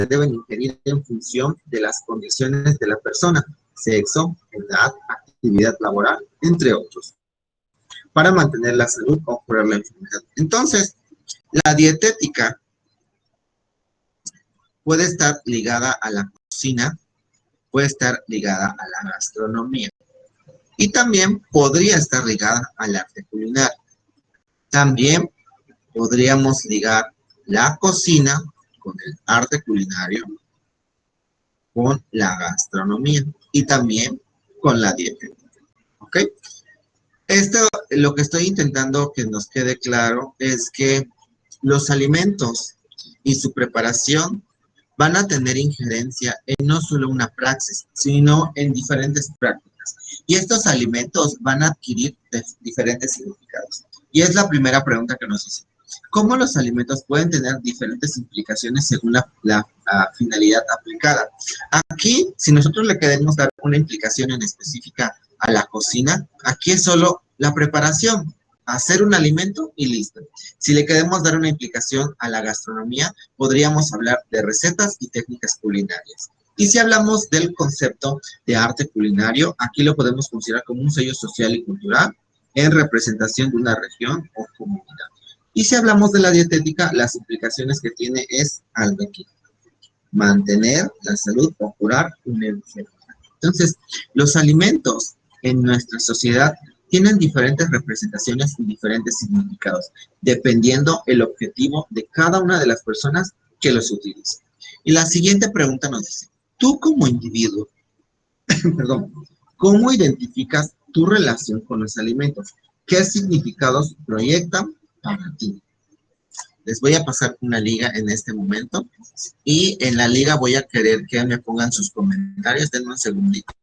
deben ingerir en función de las condiciones de la persona, sexo, edad, actividad laboral, entre otros, para mantener la salud o curar la enfermedad. Entonces, la dietética puede estar ligada a la cocina, puede estar ligada a la gastronomía y también podría estar ligada al arte culinario. También podríamos ligar la cocina con el arte culinario, con la gastronomía y también con la dietética. ¿Ok? Esto, lo que estoy intentando que nos quede claro es que los alimentos y su preparación van a tener injerencia en no solo una praxis, sino en diferentes prácticas. Y estos alimentos van a adquirir diferentes significados. Y es la primera pregunta que nos hice. ¿Cómo los alimentos pueden tener diferentes implicaciones según la finalidad aplicada? Aquí, si nosotros le queremos dar una implicación en específica a la cocina, aquí es solo la preparación, hacer un alimento y listo. Si le queremos dar una implicación a la gastronomía, podríamos hablar de recetas y técnicas culinarias. Y si hablamos del concepto de arte culinario, aquí lo podemos considerar como un sello social y cultural en representación de una región o comunidad. Y si hablamos de la dietética, las implicaciones que tiene es algo aquí: mantener la salud o curar una enfermedad. Entonces, los alimentos en nuestra sociedad tienen diferentes representaciones y diferentes significados, dependiendo el objetivo de cada una de las personas que los utiliza. Y la siguiente pregunta nos dice, tú como individuo, perdón, ¿cómo identificas tu relación con los alimentos? ¿Qué significados proyectan para ti? Les voy a pasar una liga en este momento y en la liga voy a querer que me pongan sus comentarios. Denme un segundito.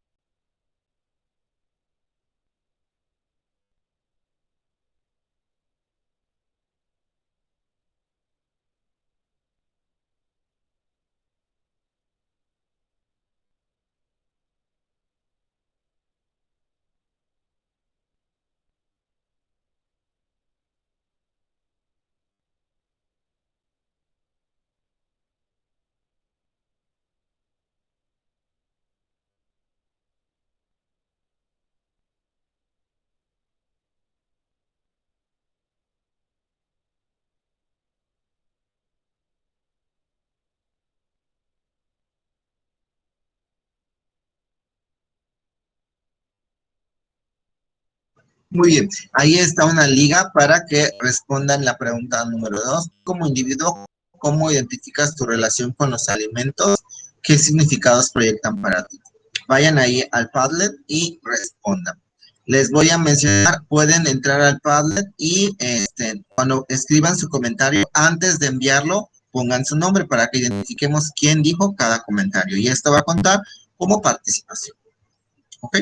Muy bien, ahí está una liga para que respondan la pregunta número 2. Como individuo, ¿cómo identificas tu relación con los alimentos? ¿Qué significados proyectan para ti? Vayan ahí al Padlet y respondan. Les voy a mencionar, pueden entrar al Padlet y cuando escriban su comentario, antes de enviarlo, pongan su nombre para que identifiquemos quién dijo cada comentario. Y esto va a contar como participación. ¿Ok?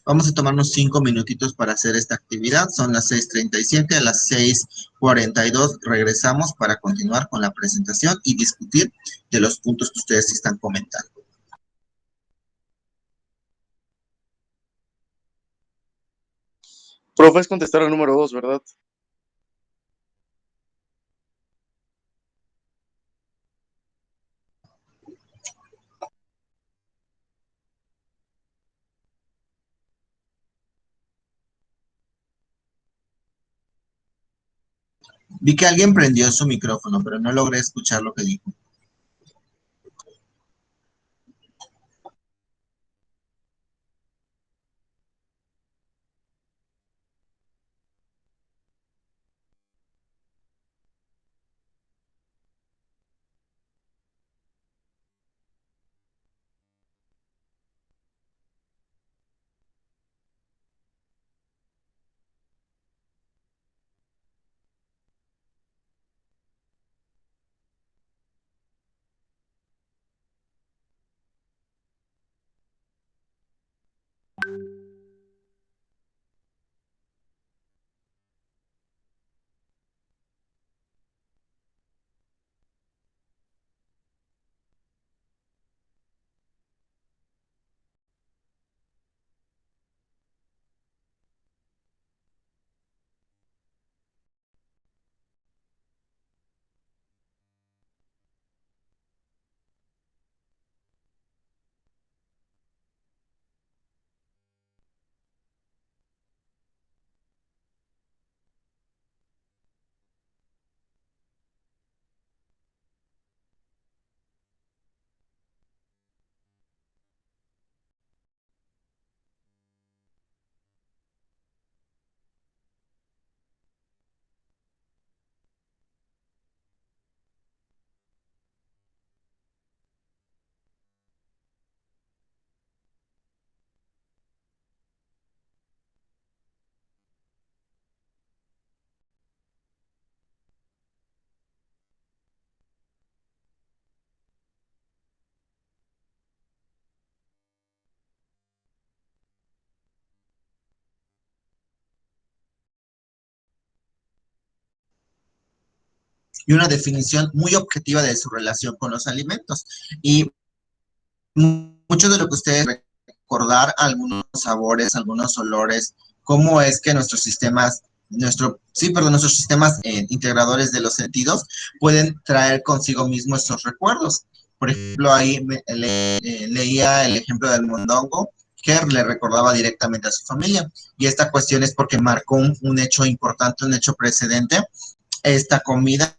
Vamos a tomarnos 5 minutitos para hacer esta actividad. Son las 6:37, a las 6:42 regresamos para continuar con la presentación y discutir de los puntos que ustedes están comentando. Profe, es contestar al número 2, ¿verdad? Vi que alguien prendió su micrófono, pero no logré escuchar lo que dijo. y una definición muy objetiva de su relación con los alimentos. Y mucho de lo que ustedes recordar, algunos sabores, algunos olores, cómo es que nuestros sistemas, nuestros sistemas integradores de los sentidos pueden traer consigo mismo estos recuerdos. Por ejemplo, ahí leía el ejemplo del mondongo, que le recordaba directamente a su familia. Y esta cuestión es porque marcó un hecho importante, un hecho precedente, esta comida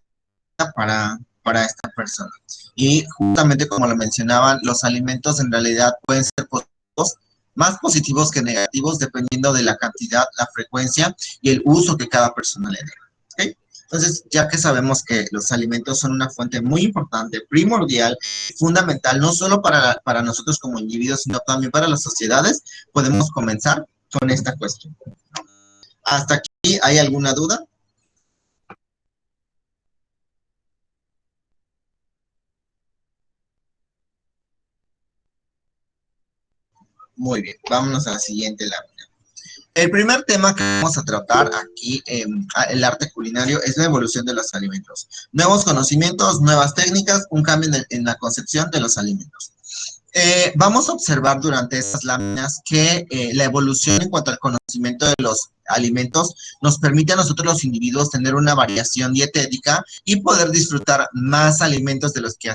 para esta persona. Y justamente como lo mencionaban, los alimentos en realidad pueden ser positivos, más positivos que negativos, dependiendo de la cantidad, la frecuencia y el uso que cada persona le dé. ¿Okay? Entonces, ya que sabemos que los alimentos son una fuente muy importante, primordial, fundamental, no solo para nosotros como individuos, sino también para las sociedades, podemos comenzar con esta cuestión. ¿Hasta aquí hay alguna duda? Muy bien, vámonos a la siguiente lámina. El primer tema que vamos a tratar aquí en el arte culinario es la evolución de los alimentos. Nuevos conocimientos, nuevas técnicas, un cambio en la concepción de los alimentos. Vamos a observar durante estas láminas que la evolución en cuanto al conocimiento de los alimentos nos permite a nosotros los individuos tener una variación dietética y poder disfrutar más alimentos de los que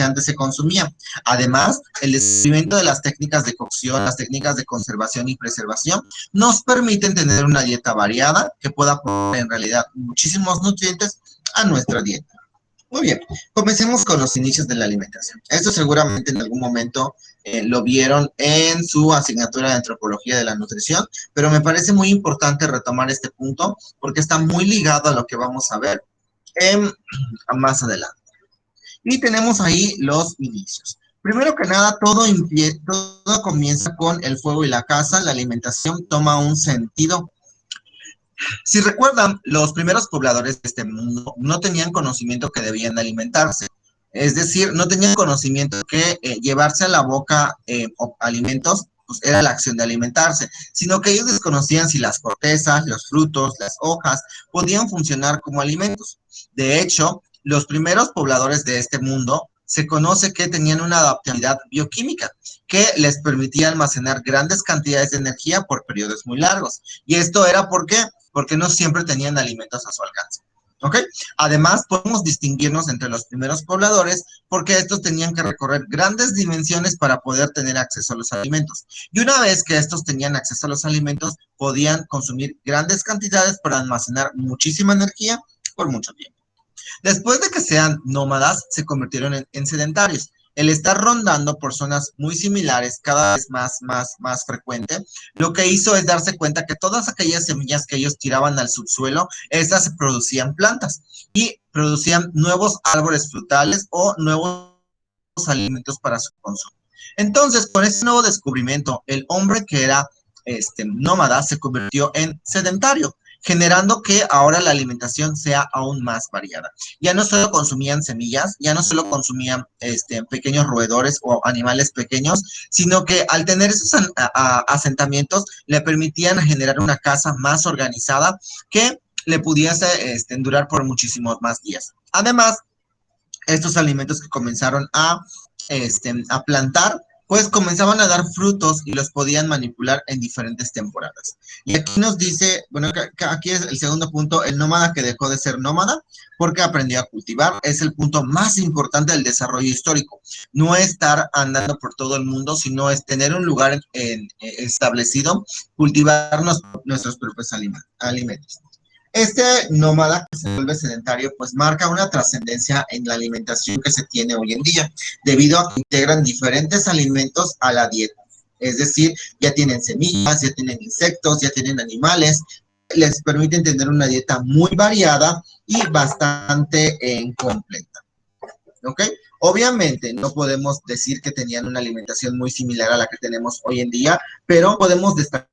antes se consumían. Además, el descubrimiento de las técnicas de cocción, las técnicas de conservación y preservación, nos permiten tener una dieta variada que pueda aportar en realidad muchísimos nutrientes a nuestra dieta. Muy bien, comencemos con los inicios de la alimentación. Esto seguramente en algún momento lo vieron en su asignatura de antropología de la nutrición, pero me parece muy importante retomar este punto porque está muy ligado a lo que vamos a ver más adelante. Y tenemos ahí los inicios. Primero que nada, todo comienza con el fuego y la caza. La alimentación toma un sentido. Si recuerdan, los primeros pobladores de este mundo no tenían conocimiento que debían alimentarse. Es decir, no tenían conocimiento que llevarse a la boca alimentos pues era la acción de alimentarse, sino que ellos desconocían si las cortezas, los frutos, las hojas podían funcionar como alimentos. De hecho, los primeros pobladores de este mundo se conoce que tenían una adaptabilidad bioquímica que les permitía almacenar grandes cantidades de energía por periodos muy largos. Y esto era porque no siempre tenían alimentos a su alcance. ¿Ok? Además, podemos distinguirnos entre los primeros pobladores porque estos tenían que recorrer grandes dimensiones para poder tener acceso a los alimentos. Y una vez que estos tenían acceso a los alimentos, podían consumir grandes cantidades para almacenar muchísima energía por mucho tiempo. Después de que sean nómadas, se convirtieron en sedentarios. El estar rondando por zonas muy similares, cada vez más frecuente, lo que hizo es darse cuenta que todas aquellas semillas que ellos tiraban al subsuelo, estas producían plantas y producían nuevos árboles frutales o nuevos alimentos para su consumo. Entonces, con ese nuevo descubrimiento, el hombre que era nómada se convirtió en sedentario, generando que ahora la alimentación sea aún más variada. Ya no solo consumían semillas, ya no solo consumían pequeños roedores o animales pequeños, sino que al tener esos asentamientos le permitían generar una casa más organizada que le pudiese durar por muchísimos más días. Además, estos alimentos que comenzaron a plantar, pues comenzaban a dar frutos y los podían manipular en diferentes temporadas. Y aquí nos dice, bueno, aquí es el segundo punto, el nómada que dejó de ser nómada porque aprendió a cultivar. Es el punto más importante del desarrollo histórico. No estar andando por todo el mundo, sino es tener un lugar establecido, cultivar nuestros propios alimentos. Este nómada que se vuelve sedentario, pues marca una trascendencia en la alimentación que se tiene hoy en día, debido a que integran diferentes alimentos a la dieta. Es decir, ya tienen semillas, ya tienen insectos, ya tienen animales, les permiten tener una dieta muy variada y bastante completa. ¿Ok? Obviamente no podemos decir que tenían una alimentación muy similar a la que tenemos hoy en día, pero podemos destacar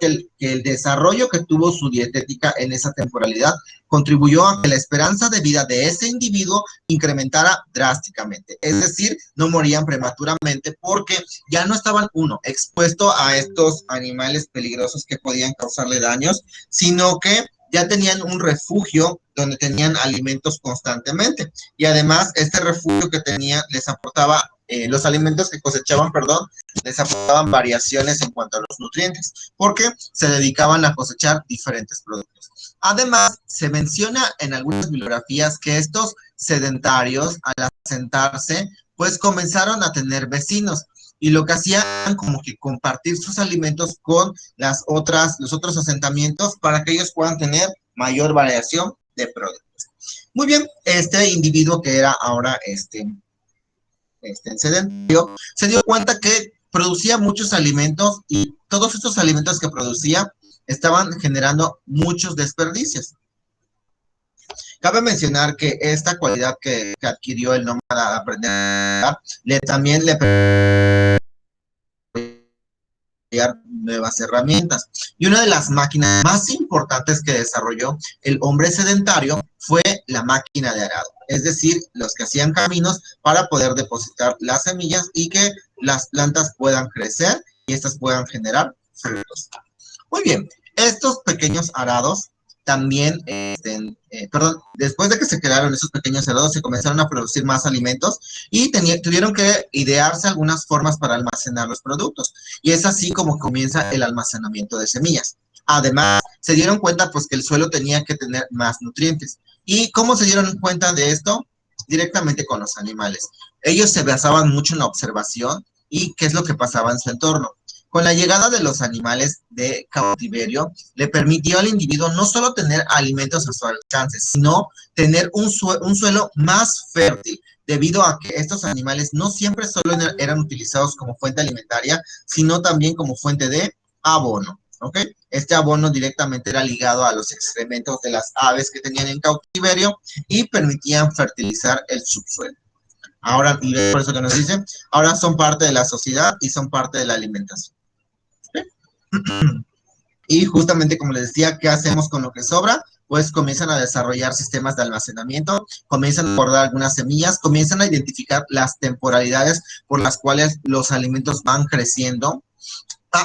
que el desarrollo que tuvo su dietética en esa temporalidad contribuyó a que la esperanza de vida de ese individuo incrementara drásticamente. Es decir, no morían prematuramente porque ya no estaban, expuestos a estos animales peligrosos que podían causarle daños, sino que ya tenían un refugio donde tenían alimentos constantemente. Y además, este refugio que tenían les aportaba, los alimentos que cosechaban, perdón, les aportaban variaciones en cuanto a los nutrientes, porque se dedicaban a cosechar diferentes productos. Además, se menciona en algunas bibliografías que estos sedentarios, al asentarse, pues comenzaron a tener vecinos y lo que hacían como que compartir sus alimentos con los otros asentamientos para que ellos puedan tener mayor variación de productos. Muy bien, este individuo que era ahora sedentario, se dio cuenta que producía muchos alimentos y todos estos alimentos que producía estaban generando muchos desperdicios. Cabe mencionar que esta cualidad que adquirió el nómada de aprender también le permitió nuevas herramientas. Y una de las máquinas más importantes que desarrolló el hombre sedentario fue la máquina de arado. Es decir, los que hacían caminos para poder depositar las semillas y que las plantas puedan crecer y estas puedan generar frutos. Muy bien, estos pequeños arados también, después de que se crearon esos pequeños arados, se comenzaron a producir más alimentos y tuvieron que idearse algunas formas para almacenar los productos. Y es así como comienza el almacenamiento de semillas. Además, se dieron cuenta pues que el suelo tenía que tener más nutrientes. ¿Y cómo se dieron cuenta de esto? Directamente con los animales. Ellos se basaban mucho en la observación y qué es lo que pasaba en su entorno. Con la llegada de los animales de cautiverio, le permitió al individuo no solo tener alimentos a su alcance, sino tener un suelo más fértil, debido a que estos animales no siempre solo eran utilizados como fuente alimentaria, sino también como fuente de abono. ¿Ok? Este abono directamente era ligado a los excrementos de las aves que tenían en cautiverio y permitían fertilizar el subsuelo. Ahora, y es por eso que nos dicen, ahora son parte de la sociedad y son parte de la alimentación. Y justamente como les decía, ¿qué hacemos con lo que sobra? Pues comienzan a desarrollar sistemas de almacenamiento, comienzan a guardar algunas semillas, comienzan a identificar las temporalidades por las cuales los alimentos van creciendo.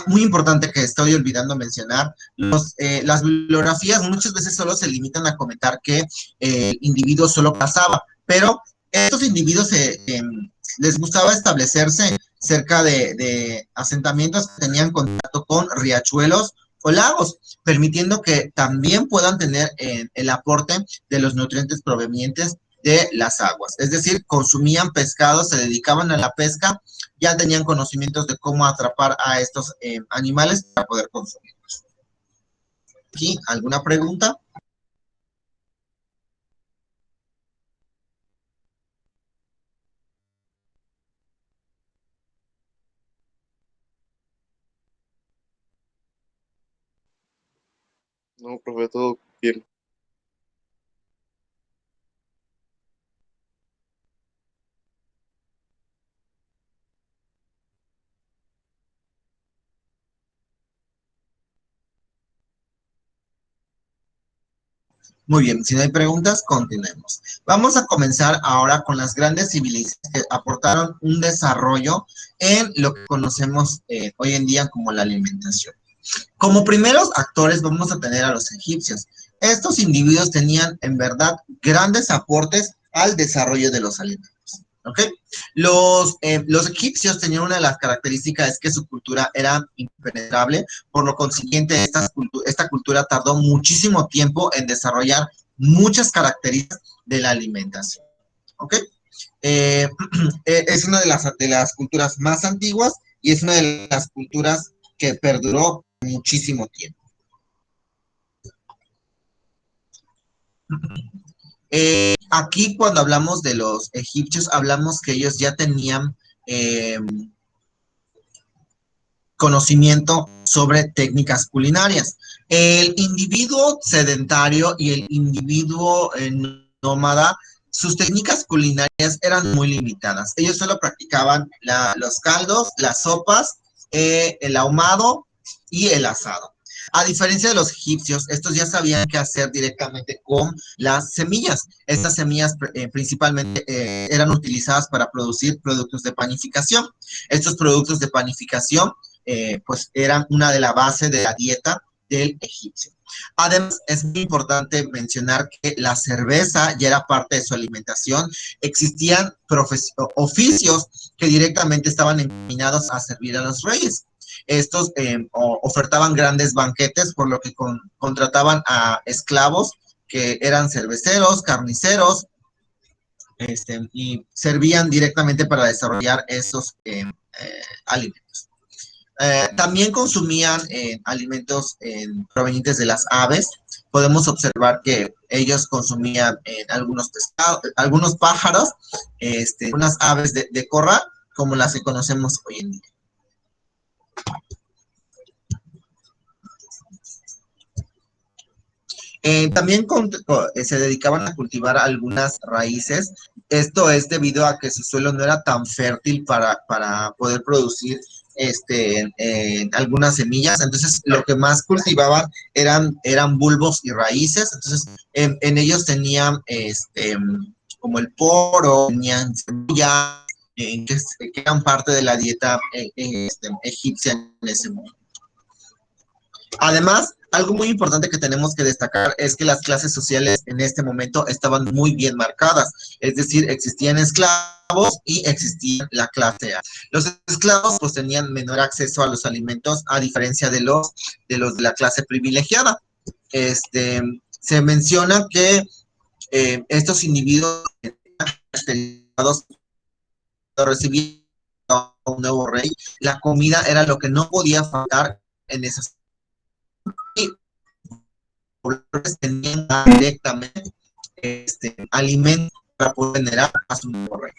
Muy importante que estoy olvidando mencionar, las bibliografías muchas veces solo se limitan a comentar que el individuo solo pasaba, pero estos individuos les gustaba establecerse cerca de asentamientos que tenían contacto con riachuelos o lagos, permitiendo que también puedan tener el aporte de los nutrientes provenientes de las aguas. Es decir, consumían pescado, se dedicaban a la pesca, ya tenían conocimientos de cómo atrapar a estos animales para poder consumirlos. ¿Aquí alguna pregunta? No, profe, todo bien. Muy bien, si no hay preguntas, continuemos. Vamos a comenzar ahora con las grandes civilizaciones que aportaron un desarrollo en lo que conocemos hoy en día como la alimentación. Como primeros actores vamos a tener a los egipcios. Estos individuos tenían en verdad grandes aportes al desarrollo de los alimentos. ¿Ok? Los egipcios tenían una de las características es que su cultura era impenetrable, por lo consiguiente esta cultura tardó muchísimo tiempo en desarrollar muchas características de la alimentación. ¿Ok? Es una de las culturas más antiguas y es una de las culturas que perduró muchísimo tiempo. Aquí cuando hablamos de los egipcios, hablamos que ellos ya tenían conocimiento sobre técnicas culinarias. El individuo sedentario y el individuo nómada, sus técnicas culinarias eran muy limitadas. Ellos solo practicaban los caldos, las sopas, el ahumado y el asado. A diferencia de los egipcios, estos ya sabían qué hacer directamente con las semillas. Estas semillas principalmente eran utilizadas para producir productos de panificación. Estos productos de panificación pues eran una de la base de la dieta del egipcio. Además, es muy importante mencionar que la cerveza ya era parte de su alimentación. Existían oficios que directamente estaban encaminados a servir a los reyes. Estos ofertaban grandes banquetes, por lo que contrataban a esclavos que eran cerveceros, carniceros, y servían directamente para desarrollar esos alimentos. También consumían alimentos provenientes de las aves. Podemos observar que ellos consumían algunos pescados, algunos pájaros, unas aves de corral, como las que conocemos hoy en día. También se dedicaban a cultivar algunas raíces. Esto es debido a que su suelo no era tan fértil para poder producir algunas semillas. Entonces, lo que más cultivaban eran bulbos y raíces. Entonces, en ellos tenían como el poro, tenían semillas, que eran parte de la dieta egipcia en ese momento. Además, algo muy importante que tenemos que destacar es que las clases sociales en este momento estaban muy bien marcadas, es decir, existían esclavos y existía la clase A. Los esclavos pues tenían menor acceso a los alimentos a diferencia de los de la clase privilegiada. Se menciona que estos individuos recibían a un nuevo rey, la comida era lo que no podía faltar en esas tenían directamente alimentos para poder generar a su nuevo rey.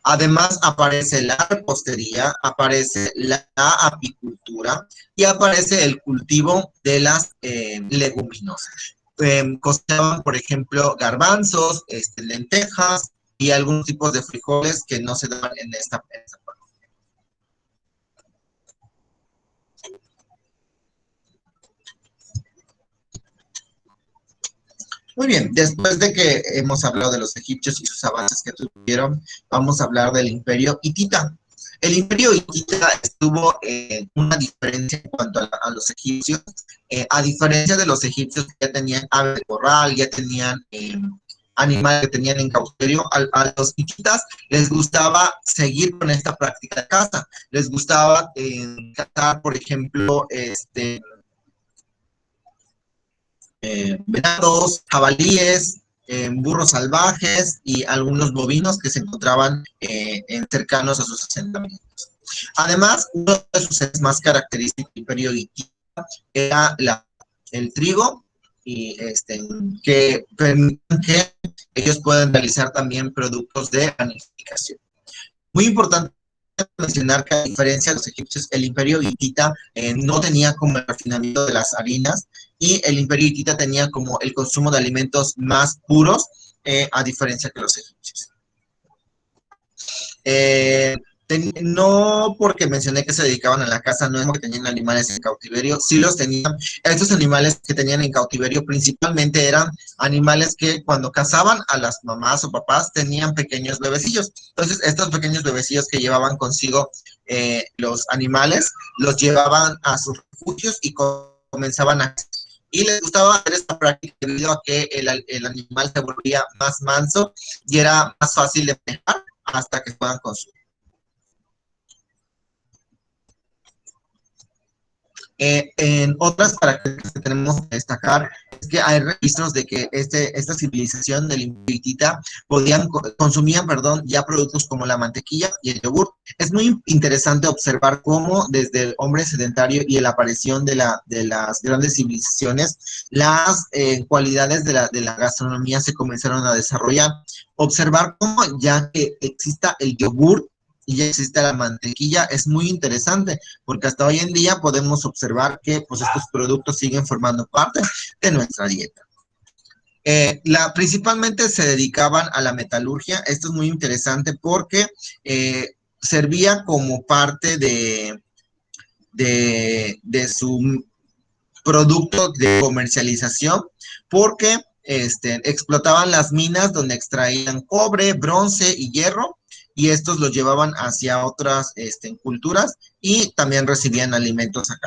Además, aparece la repostería, aparece la apicultura y aparece el cultivo de las leguminosas. Cosechaban, por ejemplo, garbanzos, lentejas y algunos tipos de frijoles que no se daban en esta parte. Muy bien, después de que hemos hablado de los egipcios y sus avances que tuvieron, vamos a hablar del imperio hitita. El imperio hitita estuvo en una diferencia en cuanto a los egipcios. A diferencia de los egipcios que ya tenían aves de corral, ya tenían animales que tenían en cautiverio, a los hititas les gustaba seguir con esta práctica de caza. Les gustaba cazar, por ejemplo, venados, jabalíes, burros salvajes y algunos bovinos que se encontraban cercanos a sus asentamientos. Además, uno de sus más característicos del imperio hitita era el trigo, y que permiten que ellos puedan realizar también productos de panificación. Muy importante mencionar que a diferencia de los egipcios, el imperio hitita no tenía como el refinamiento de las harinas y el imperio hitita tenía como el consumo de alimentos más puros, a diferencia que los egipcios. No porque mencioné que se dedicaban a la caza, no es porque tenían animales en cautiverio, sí los tenían. Estos animales que tenían en cautiverio principalmente eran animales que cuando cazaban a las mamás o papás tenían pequeños bebecillos. Entonces, estos pequeños bebecillos que llevaban consigo los animales, los llevaban a sus refugios y comenzaban a... Y les gustaba hacer esta práctica debido a que el animal se volvía más manso y era más fácil de manejar hasta que puedan consumir. En otras características que tenemos que destacar es que hay registros de que esta civilización del imperio hitita consumían ya productos como la mantequilla y el yogur. Es muy interesante observar cómo desde el hombre sedentario y la aparición de las grandes civilizaciones, las cualidades de la gastronomía se comenzaron a desarrollar. Observar cómo ya que exista el yogur y ya existe la mantequilla es muy interesante, porque hasta hoy en día podemos observar que pues, estos productos siguen formando parte de nuestra dieta. Principalmente se dedicaban a la metalurgia. Esto es muy interesante porque servía como parte de su producto de comercialización, porque explotaban las minas donde extraían cobre, bronce y hierro, y estos los llevaban hacia otras culturas y también recibían alimentos a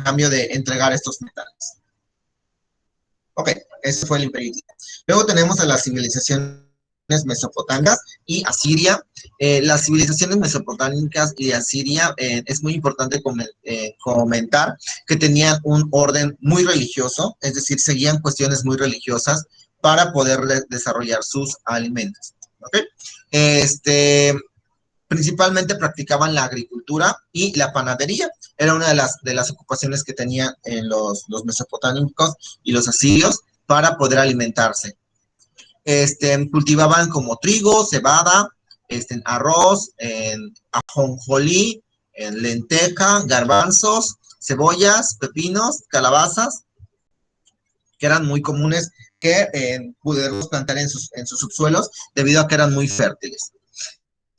cambio de entregar estos metales. Ok, ese fue el imperio hitita. Luego tenemos a las civilizaciones mesopotámicas y Asiria. Las civilizaciones mesopotámicas y Asiria es muy importante comentar que tenían un orden muy religioso, es decir, seguían cuestiones muy religiosas para poder desarrollar sus alimentos. ¿Ok? Principalmente practicaban la agricultura y la panadería. Era una de las ocupaciones que tenían en los mesopotámicos y los asirios para poder alimentarse. Cultivaban como trigo, cebada, arroz, ajonjolí, lenteja, garbanzos, cebollas, pepinos, calabazas, que eran muy comunes que pudieron plantar en sus subsuelos debido a que eran muy fértiles.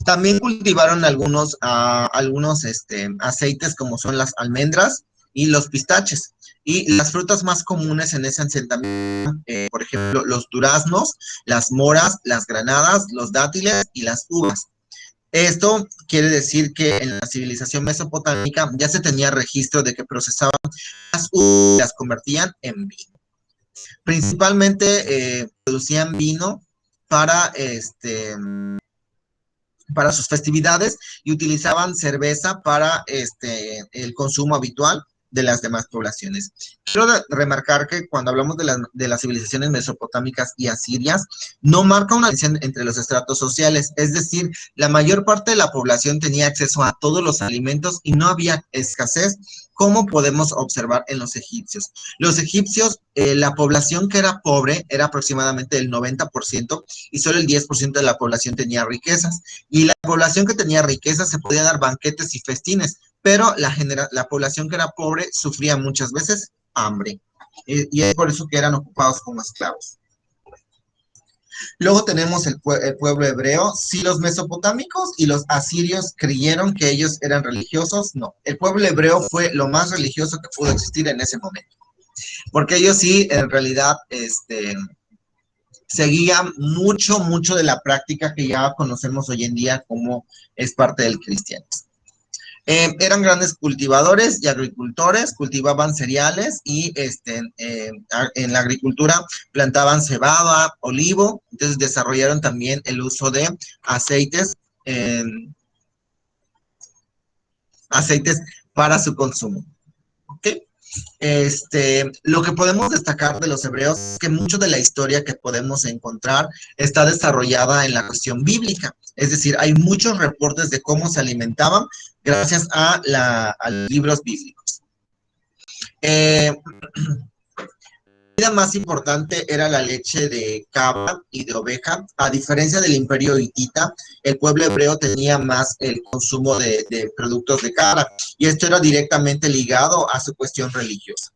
También cultivaron algunos aceites como son las almendras y los pistaches. Y las frutas más comunes en ese asentamiento, por ejemplo, los duraznos, las moras, las granadas, los dátiles y las uvas. Esto quiere decir que en la civilización mesopotámica ya se tenía registro de que procesaban las uvas y las convertían en vino. Principalmente producían vino para sus festividades y utilizaban cerveza para el consumo habitual de las demás poblaciones. Quiero remarcar que cuando hablamos de las civilizaciones mesopotámicas y asirias, no marca una diferencia entre los estratos sociales, es decir, la mayor parte de la población tenía acceso a todos los alimentos y no había escasez, como podemos observar en los egipcios. Los egipcios, la población que era pobre era aproximadamente el 90% y solo el 10% de la población tenía riquezas. Y la población que tenía riquezas se podía dar banquetes y festines, pero la población que era pobre sufría muchas veces hambre. Y es por eso que eran ocupados como esclavos. Luego tenemos el pueblo hebreo. Si los mesopotámicos y los asirios creyeron que ellos eran religiosos, no. El pueblo hebreo fue lo más religioso que pudo existir en ese momento. Porque ellos sí, en realidad, seguían mucho de la práctica que ya conocemos hoy en día como es parte del cristianismo. Eran grandes cultivadores y agricultores, cultivaban cereales y en la agricultura plantaban cebada, olivo, entonces desarrollaron también el uso de aceites, aceites para su consumo. ¿Okay? Lo que podemos destacar de los hebreos es que mucho de la historia que podemos encontrar está desarrollada en la cuestión bíblica. Es decir, hay muchos reportes de cómo se alimentaban gracias a los libros bíblicos. La comida más importante era la leche de cabra y de oveja. A diferencia del imperio hitita, el pueblo hebreo tenía más el consumo de productos de cabra, y esto era directamente ligado a su cuestión religiosa.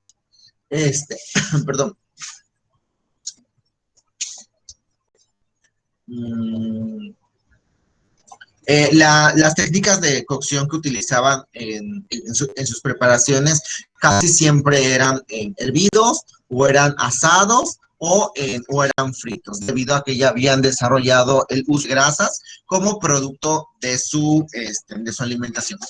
Perdón. Las técnicas de cocción que utilizaban en sus preparaciones casi siempre eran hervidos o eran asados o eran fritos, debido a que ya habían desarrollado el uso de grasas como producto de su alimentación.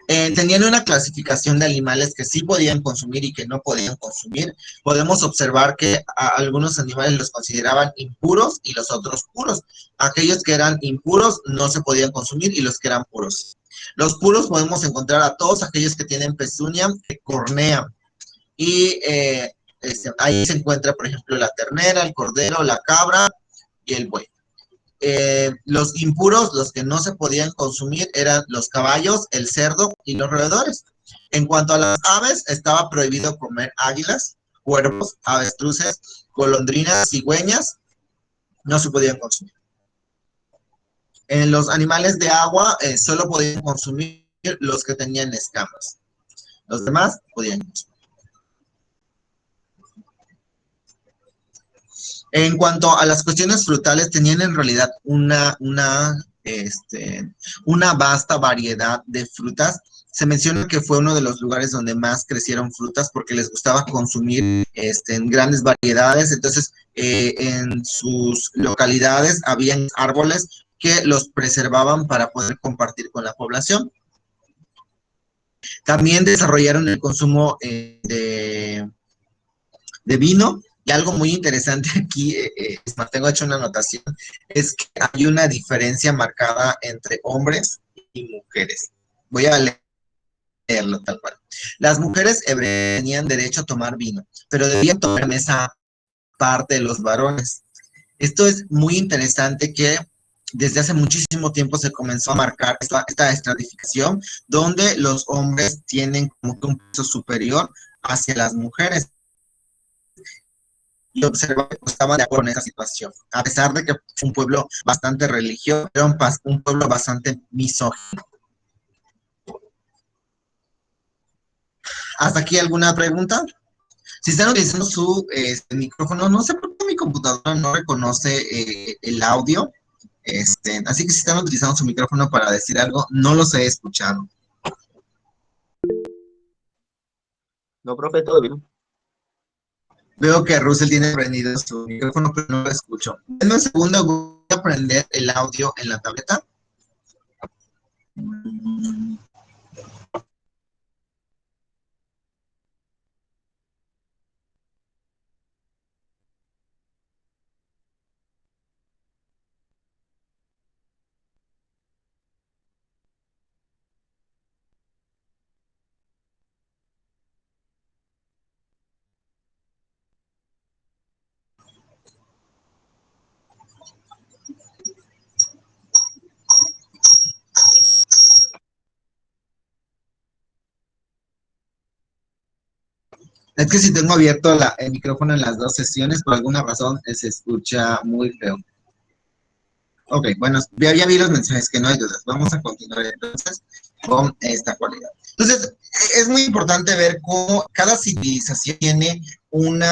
Tenían una clasificación de animales que sí podían consumir y que no podían consumir. Podemos observar que algunos animales los consideraban impuros y los otros puros. Aquellos que eran impuros no se podían consumir y los que eran puros. Los puros podemos encontrar a todos aquellos que tienen pezuña, cornea. Y ahí se encuentra, por ejemplo, la ternera, el cordero, la cabra y el buey. Los impuros, los que no se podían consumir, eran los caballos, el cerdo y los roedores. En cuanto a las aves, estaba prohibido comer águilas, cuervos, avestruces, golondrinas, cigüeñas, no se podían consumir. En los animales de agua, solo podían consumir los que tenían escamas. Los demás podían consumir. En cuanto a las cuestiones frutales, tenían en realidad una vasta variedad de frutas. Se menciona que fue uno de los lugares donde más crecieron frutas porque les gustaba consumir en grandes variedades. Entonces, en sus localidades habían árboles que los preservaban para poder compartir con la población. También desarrollaron el consumo de vino, Y algo muy interesante aquí, tengo hecho una anotación, es que hay una diferencia marcada entre hombres y mujeres. Voy a leerlo tal cual. Las mujeres hebreas tenían derecho a tomar vino, pero debían tomar mesa parte de los varones. Esto es muy interesante que desde hace muchísimo tiempo se comenzó a marcar esta estratificación donde los hombres tienen como que un peso superior hacia las mujeres. Y observaba que estaban de acuerdo en esa situación, a pesar de que fue un pueblo bastante religioso, era un pueblo bastante misógino. ¿Hasta aquí alguna pregunta? Si están utilizando su micrófono, no sé por qué mi computadora no reconoce el audio, así que si están utilizando su micrófono para decir algo, no los he escuchado. No, profe, todo bien. Veo que Russell tiene prendido su micrófono, pero no lo escucho. En un segundo voy a prender el audio en la tableta. Es que si tengo abierto el micrófono en las dos sesiones, por alguna razón se escucha muy feo. Ok, bueno, ya vi los mensajes, que no hay dudas. Vamos a continuar entonces con esta cualidad. Entonces, es muy importante ver cómo cada civilización tiene un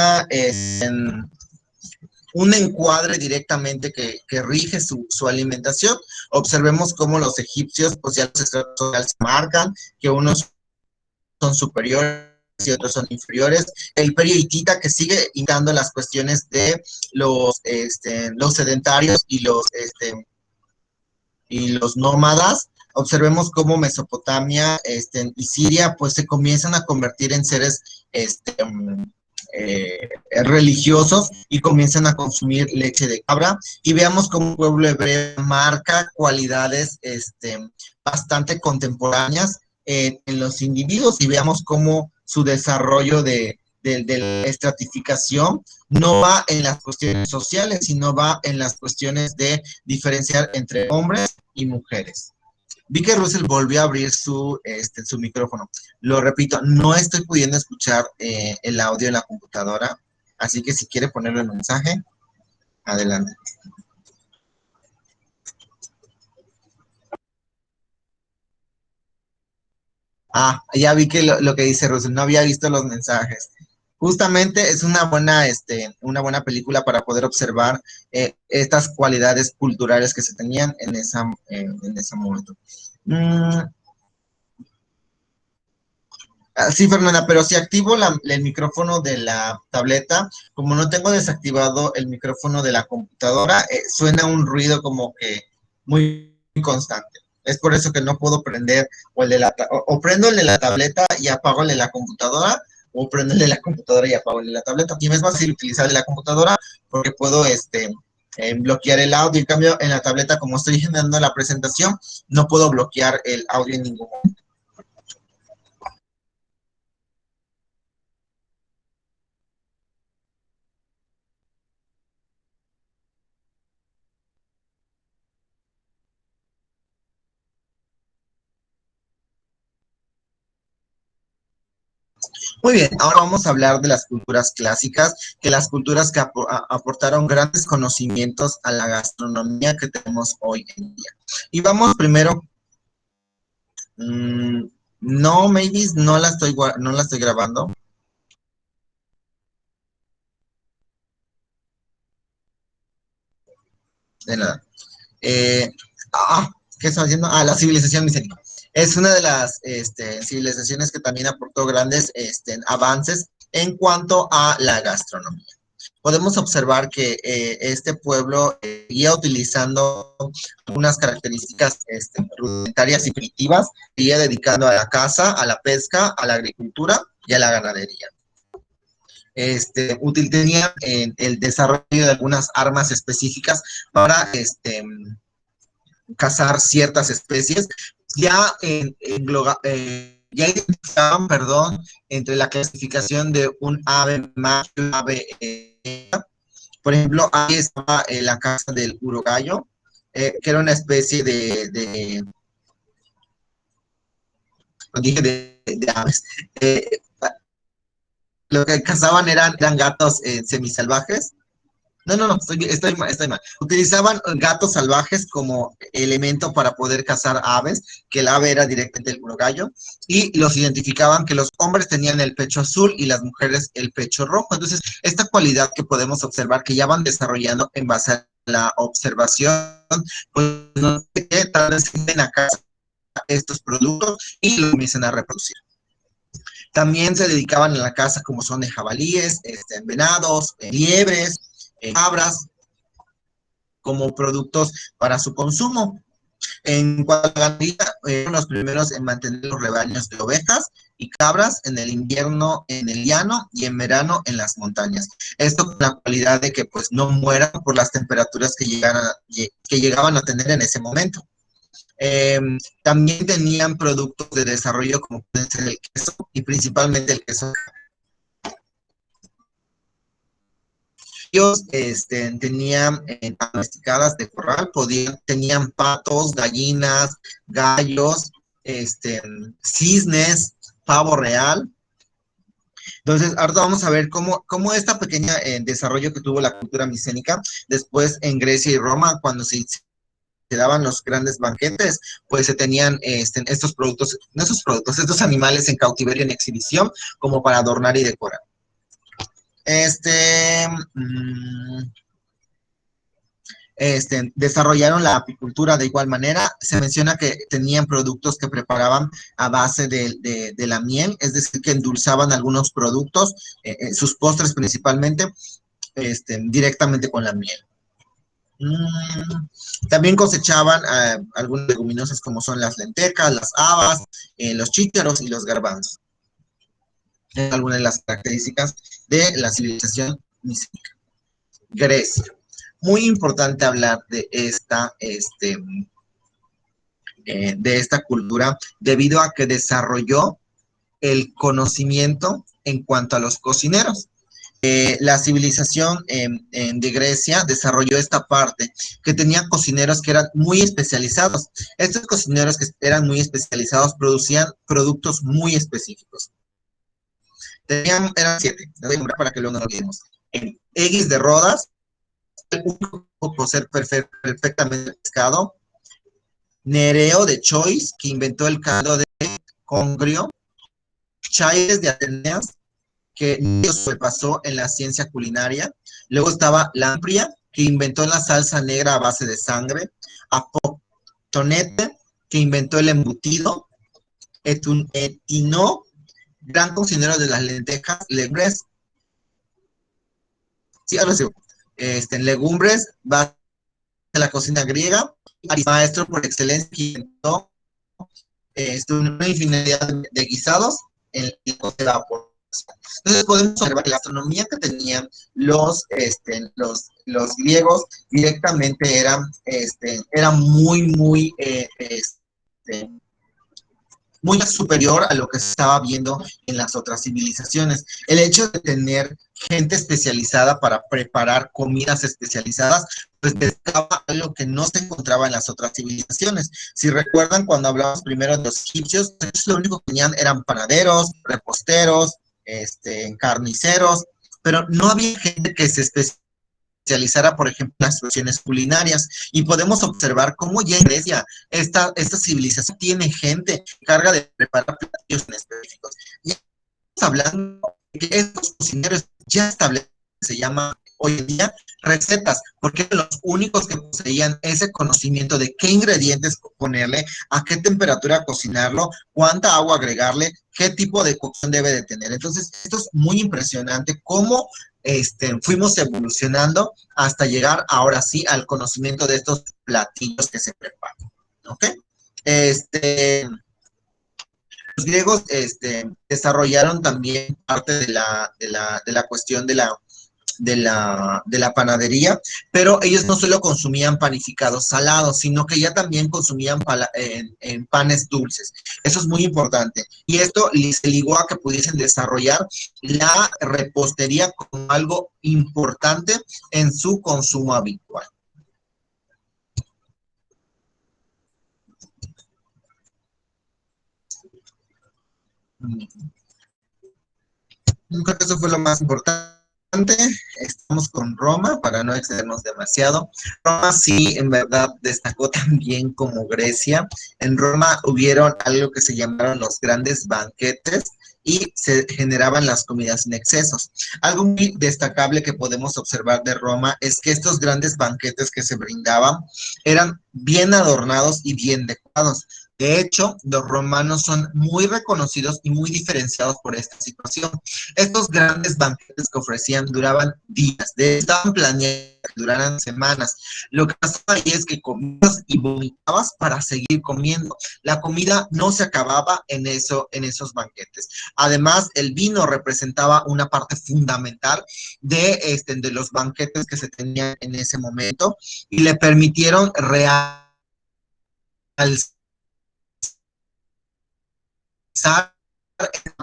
encuadre directamente que rige su alimentación. Observemos cómo los egipcios, pues ya los estratos sociales marcan que unos son superiores y otros son inferiores. El imperio hitita que sigue indicando las cuestiones de los sedentarios y los nómadas. Observemos cómo Mesopotamia y Siria pues se comienzan a convertir en seres religiosos y comienzan a consumir leche de cabra, y veamos cómo el pueblo hebreo marca cualidades bastante contemporáneas en los individuos, y veamos cómo su desarrollo de la estratificación no va en las cuestiones sociales, sino va en las cuestiones de diferenciar entre hombres y mujeres. Vi que Russell volvió a abrir su micrófono. Lo repito, no estoy pudiendo escuchar el audio en la computadora, así que si quiere ponerle el mensaje, adelante. Ah, ya vi que lo que dice Russell, no había visto los mensajes. Justamente es una buena película para poder observar estas cualidades culturales que se tenían en ese momento. Sí, Fernanda, pero si activo el micrófono de la tableta, como no tengo desactivado el micrófono de la computadora, suena un ruido como que muy constante. Es por eso que no puedo prender o prendo el de la tableta y apago el de la computadora, o prendo el de la computadora y apago el de la tableta. Y me es más fácil utilizar el de la computadora porque puedo bloquear el audio. En cambio, en la tableta, como estoy generando la presentación, no puedo bloquear el audio en ningún momento. Muy bien, ahora vamos a hablar de las culturas clásicas, que las culturas que aportaron grandes conocimientos a la gastronomía que tenemos hoy en día. Y vamos primero, no, Mavis, no la estoy grabando. De nada. ¿Qué estaba haciendo? La civilización micénica. Es una de las civilizaciones que también aportó grandes avances en cuanto a la gastronomía. Podemos observar que este pueblo seguía utilizando algunas características rudimentarias y primitivas, seguía dedicando a la caza, a la pesca, a la agricultura y a la ganadería. tenían el desarrollo de algunas armas específicas para cazar ciertas especies. Ya, ya identificaban, perdón, entre la clasificación de un ave macho y un ave por ejemplo, ahí estaba la caza del urogallo, que era una especie de aves. Lo que cazaban eran gatos semisalvajes. No, estoy mal. Utilizaban gatos salvajes como elemento para poder cazar aves, que el ave era directamente el urogallo, y los identificaban que los hombres tenían el pecho azul y las mujeres el pecho rojo. Entonces, esta cualidad que podemos observar, que ya van desarrollando en base a la observación, pues no sé qué, tal vez tienen acá estos productos y los comiencen a reproducir. También se dedicaban a la caza como son de jabalíes, venados, liebres, cabras, como productos para su consumo. En cuanto a la ganadería, fueron los primeros en mantener los rebaños de ovejas y cabras en el invierno en el llano y en verano en las montañas. Esto con la cualidad de que pues no mueran por las temperaturas que llegaban a tener en ese momento. También tenían productos de desarrollo como pueden ser el queso y principalmente el queso. Ellos tenían domesticadas de corral, tenían patos, gallinas, gallos, cisnes, pavo real. Entonces, ahora vamos a ver cómo esta pequeña desarrollo que tuvo la cultura micénica, después en Grecia y Roma, cuando se daban los grandes banquetes, pues se tenían estos productos, no esos productos, estos animales en cautiverio en exhibición, como para adornar y decorar. Desarrollaron la apicultura de igual manera. Se menciona que tenían productos que preparaban a base de la miel, es decir, que endulzaban algunos productos, sus postres principalmente, directamente con la miel. También cosechaban algunas leguminosas como son las lentejas, las habas, los chícharos y los garbanzos. Algunas de las características de la civilización micénica. Grecia. Muy importante hablar de esta cultura debido a que desarrolló el conocimiento en cuanto a los cocineros. La civilización de Grecia desarrolló esta parte, que tenía cocineros que eran muy especializados. Estos cocineros que eran muy especializados producían productos muy específicos. Eran 7, les voy a nombrar para que luego no lo olvidemos. Egis de Rodas, el único por ser perfectamente pescado. Nereo de Chois, que inventó el caldo de congrio. Chaides de Atenas, que sobrepasó en la ciencia culinaria. Luego estaba Lampria, que inventó la salsa negra a base de sangre. Apotonete, que inventó el embutido. Etino, gran cocinero de las lentejas, legumbres. Sí, ahora sí. Legumbres, base de la cocina griega. Maestro por excelencia, que inventó una infinidad de guisados en la vapor. Entonces podemos observar que la gastronomía que tenían los griegos directamente era muy muy superior a lo que se estaba viendo en las otras civilizaciones. El hecho de tener gente especializada para preparar comidas especializadas, pues destacaba algo que no se encontraba en las otras civilizaciones. Si recuerdan, cuando hablamos primero de los egipcios, ellos lo único que tenían eran panaderos, reposteros, carniceros, pero no había gente que se especializara, por ejemplo, en las soluciones culinarias. Y podemos observar cómo ya en Grecia esta civilización tiene gente que carga de preparar platillos específicos. Ya estamos hablando de que estos cocineros ya establecen, se llama hoy en día recetas, porque eran los únicos que poseían ese conocimiento de qué ingredientes ponerle, a qué temperatura cocinarlo, cuánta agua agregarle, qué tipo de cocción debe de tener. Entonces, esto es muy impresionante cómo fuimos evolucionando hasta llegar ahora sí al conocimiento de estos platillos que se preparan, ¿ok? Los griegos desarrollaron también parte de la cuestión de la panadería, pero ellos no solo consumían panificados salados, sino que ya también consumían en panes dulces. Eso es muy importante. Y esto se ligó a que pudiesen desarrollar la repostería como algo importante en su consumo habitual. Creo que eso fue lo más importante. Estamos con Roma para no excedernos demasiado. Roma sí, en verdad, destacó también como Grecia. En Roma hubieron algo que se llamaron los grandes banquetes y se generaban las comidas sin excesos. Algo muy destacable que podemos observar de Roma es que estos grandes banquetes que se brindaban eran bien adornados y bien decorados. De hecho, los romanos son muy reconocidos y muy diferenciados por esta situación. Estos grandes banquetes que ofrecían duraban días, estaban planeados que duraran semanas. Lo que pasaba ahí es que comías y vomitabas para seguir comiendo. La comida no se acababa en esos banquetes. Además, el vino representaba una parte fundamental de los banquetes que se tenían en ese momento y le permitieron realzar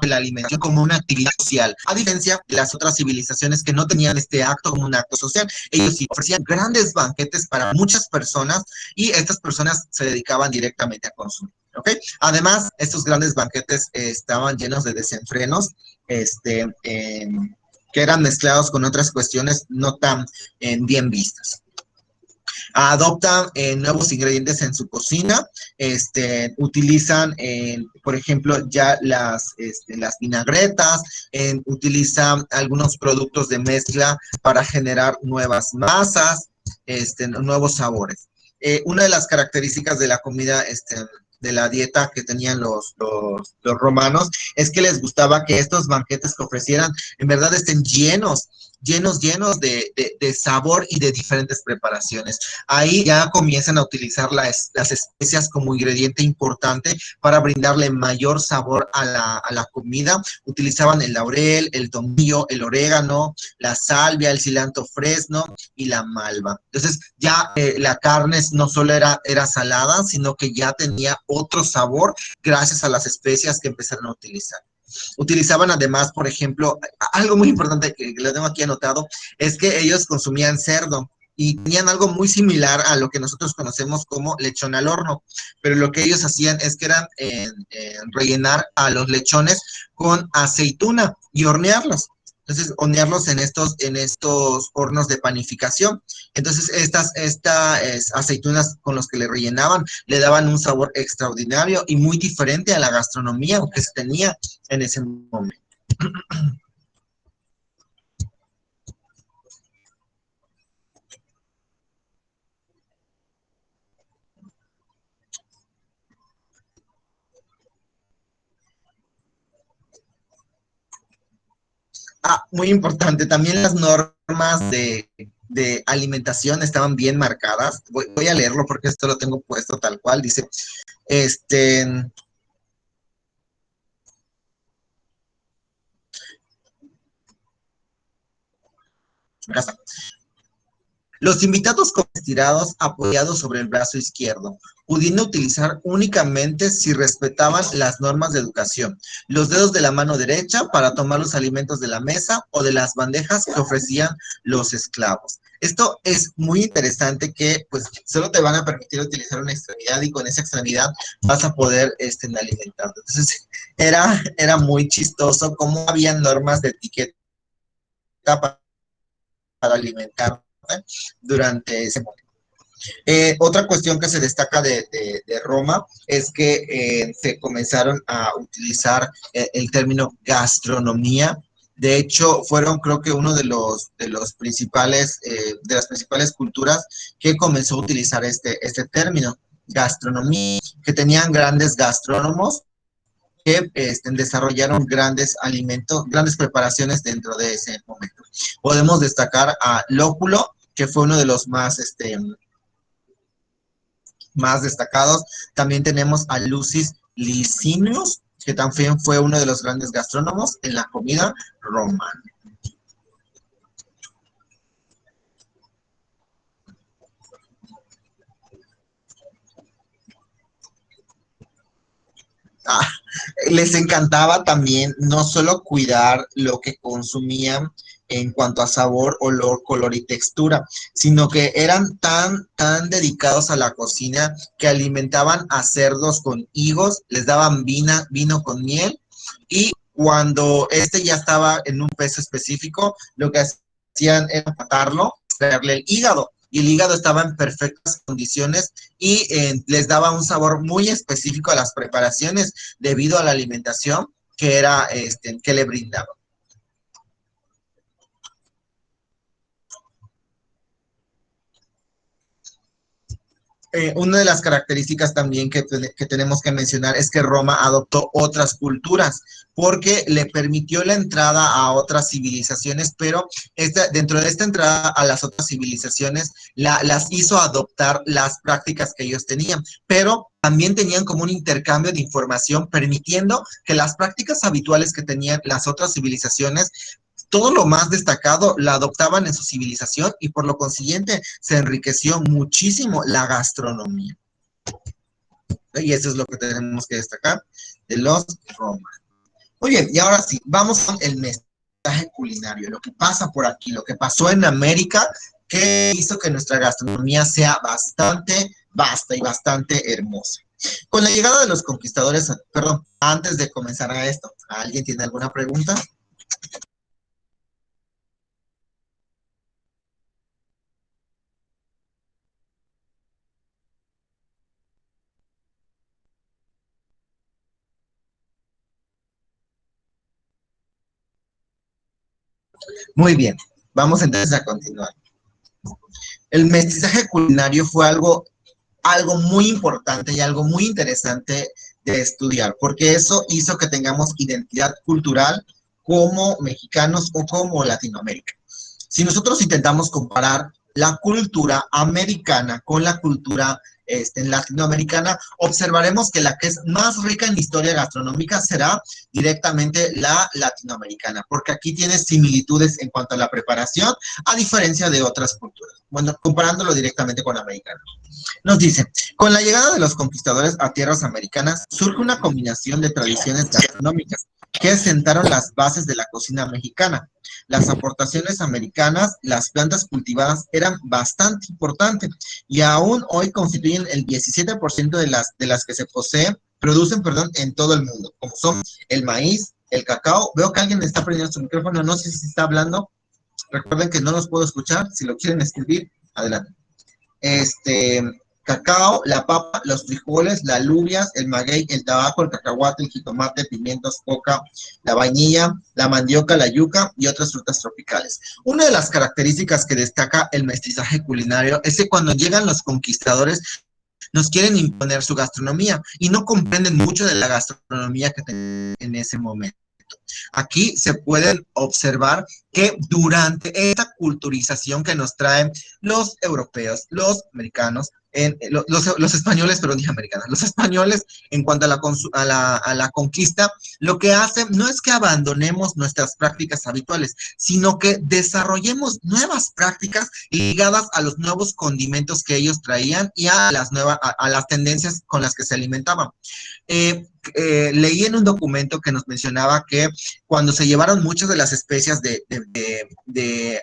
la alimentación como una actividad social, a diferencia de las otras civilizaciones que no tenían este acto como un acto social. Ellos sí ofrecían grandes banquetes para muchas personas y estas personas se dedicaban directamente a consumir. ¿Okay? Además, estos grandes banquetes estaban llenos de desenfrenos, que eran mezclados con otras cuestiones no tan bien vistas. Adoptan nuevos ingredientes en su cocina, utilizan, por ejemplo, ya las vinagretas, utilizan algunos productos de mezcla para generar nuevas masas, nuevos sabores. Una de las características de la comida, de la dieta que tenían los romanos, es que les gustaba que estos banquetes que ofrecieran, en verdad estén llenos de sabor y de diferentes preparaciones. Ahí ya comienzan a utilizar las especias como ingrediente importante para brindarle mayor sabor a la comida. Utilizaban el laurel, el tomillo, el orégano, la salvia, el cilantro fresno y la malva. Entonces ya la carne no solo era salada, sino que ya tenía otro sabor gracias a las especias que empezaron a utilizar. Utilizaban además, por ejemplo, algo muy importante que lo tengo aquí anotado, es que ellos consumían cerdo y tenían algo muy similar a lo que nosotros conocemos como lechón al horno, pero lo que ellos hacían es que eran rellenar a los lechones con aceituna y hornearlos. Entonces, hornearlos en estos hornos de panificación. Entonces, estas aceitunas con los que le rellenaban, le daban un sabor extraordinario y muy diferente a la gastronomía que se tenía en ese momento. Muy importante, también las normas de alimentación estaban bien marcadas. Voy a leerlo porque esto lo tengo puesto tal cual. Dice, acá está. Los invitados con estirados apoyados sobre el brazo izquierdo, pudiendo utilizar únicamente si respetaban las normas de educación, los dedos de la mano derecha para tomar los alimentos de la mesa o de las bandejas que ofrecían los esclavos. Esto es muy interesante que pues solo te van a permitir utilizar una extremidad y con esa extremidad vas a poder alimentarte. Entonces era muy chistoso cómo había normas de etiqueta para alimentar durante ese momento. Otra cuestión que se destaca de Roma es que se comenzaron a utilizar el término gastronomía. De hecho, fueron creo que uno de los principales, de las principales culturas que comenzó a utilizar este término, gastronomía, que tenían grandes gastrónomos que desarrollaron grandes alimentos, grandes preparaciones dentro de ese momento. Podemos destacar a Lóculo, que fue uno de los más destacados. También tenemos a Lucius Licinius, que también fue uno de los grandes gastrónomos en la comida romana. Ah, les encantaba también no solo cuidar lo que consumían en cuanto a sabor, olor, color y textura, sino que eran tan dedicados a la cocina que alimentaban a cerdos con higos, les daban vino con miel y cuando este ya estaba en un peso específico, lo que hacían era matarlo, extraerle el hígado. Y el hígado estaba en perfectas condiciones y les daba un sabor muy específico a las preparaciones debido a la alimentación que le brindaba. Una de las características también que tenemos que mencionar es que Roma adoptó otras culturas porque le permitió la entrada a otras civilizaciones, pero dentro de esta entrada a las otras civilizaciones las hizo adoptar las prácticas que ellos tenían, pero también tenían como un intercambio de información permitiendo que las prácticas habituales que tenían las otras civilizaciones todo lo más destacado la adoptaban en su civilización y por lo consiguiente se enriqueció muchísimo la gastronomía. Y eso es lo que tenemos que destacar de los romanos. Muy bien, y ahora sí, vamos con el mestizaje culinario, lo que pasa por aquí, lo que pasó en América, que hizo que nuestra gastronomía sea bastante vasta y bastante hermosa. Con la llegada de los conquistadores, perdón, antes de comenzar a esto, ¿alguien tiene alguna pregunta? Muy bien, vamos entonces a continuar. El mestizaje culinario fue algo muy importante y algo muy interesante de estudiar, porque eso hizo que tengamos identidad cultural como mexicanos o como Latinoamérica. Si nosotros intentamos comparar la cultura americana con la cultura latinoamericana, observaremos que la que es más rica en historia gastronómica será directamente la latinoamericana, porque aquí tiene similitudes en cuanto a la preparación, a diferencia de otras culturas. Bueno, comparándolo directamente con la americana. Nos dice, con la llegada de los conquistadores a tierras americanas, surge una combinación de tradiciones gastronómicas que sentaron las bases de la cocina mexicana. Las aportaciones americanas, las plantas cultivadas eran bastante importantes y aún hoy constituyen el 17% de las que se producen en todo el mundo, como son el maíz, el cacao. Veo que alguien está prendiendo su micrófono, no sé si está hablando. Recuerden que no los puedo escuchar, si lo quieren escribir, adelante. Cacao, la papa, los frijoles, las alubias, el maguey, el tabaco, el cacahuate, el jitomate, pimientos, coca, la vainilla, la mandioca, la yuca y otras frutas tropicales. Una de las características que destaca el mestizaje culinario es que cuando llegan los conquistadores nos quieren imponer su gastronomía y no comprenden mucho de la gastronomía que tienen en ese momento. Aquí se pueden observar que durante esta culturización que nos traen los europeos, los americanos, los españoles, pero dije americanos, los españoles en cuanto a la conquista, lo que hacen no es que abandonemos nuestras prácticas habituales, sino que desarrollemos nuevas prácticas ligadas a los nuevos condimentos que ellos traían y a las tendencias con las que se alimentaban. Leí en un documento que nos mencionaba que cuando se llevaron muchas de las especias de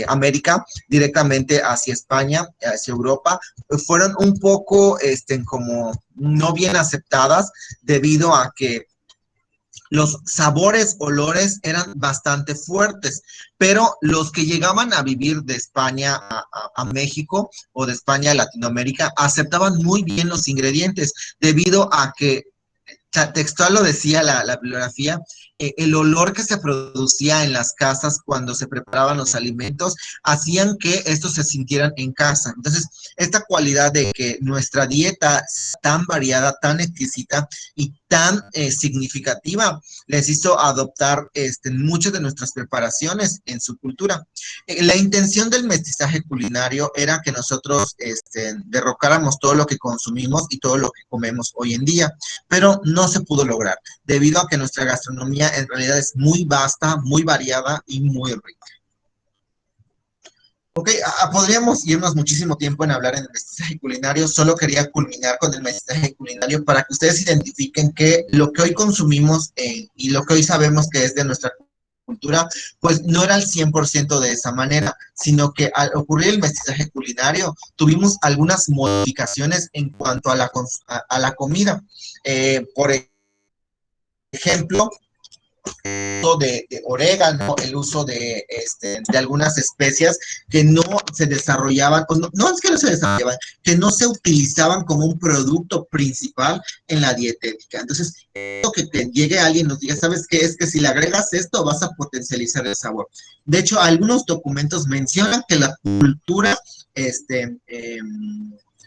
América directamente hacia España, hacia Europa, fueron un poco como no bien aceptadas debido a que los sabores, olores eran bastante fuertes, pero los que llegaban a vivir de España a México o de España a Latinoamérica aceptaban muy bien los ingredientes debido a que textual lo decía la bibliografía, el olor que se producía en las casas cuando se preparaban los alimentos hacían que estos se sintieran en casa. Entonces, esta cualidad de que nuestra dieta es tan variada, tan exquisita y tan significativa, les hizo adoptar muchas de nuestras preparaciones en su cultura. La intención del mestizaje culinario era que nosotros derrocáramos todo lo que consumimos y todo lo que comemos hoy en día, pero no se pudo lograr, debido a que nuestra gastronomía en realidad es muy vasta, muy variada y muy rica. Ok, podríamos irnos muchísimo tiempo en hablar en el mestizaje culinario, solo quería culminar con el mestizaje culinario para que ustedes identifiquen que lo que hoy consumimos y lo que hoy sabemos que es de nuestra cultura, pues no era al 100% de esa manera, sino que al ocurrir el mestizaje culinario, tuvimos algunas modificaciones en cuanto a la comida. Por ejemplo, el uso de orégano, el uso de algunas especias que no se desarrollaban, o no es que no se desarrollaban, que no se utilizaban como un producto principal en la dietética. Entonces, esto que te llegue alguien y nos diga, ¿sabes qué? Es que si le agregas esto vas a potencializar el sabor. De hecho, algunos documentos mencionan que la cultura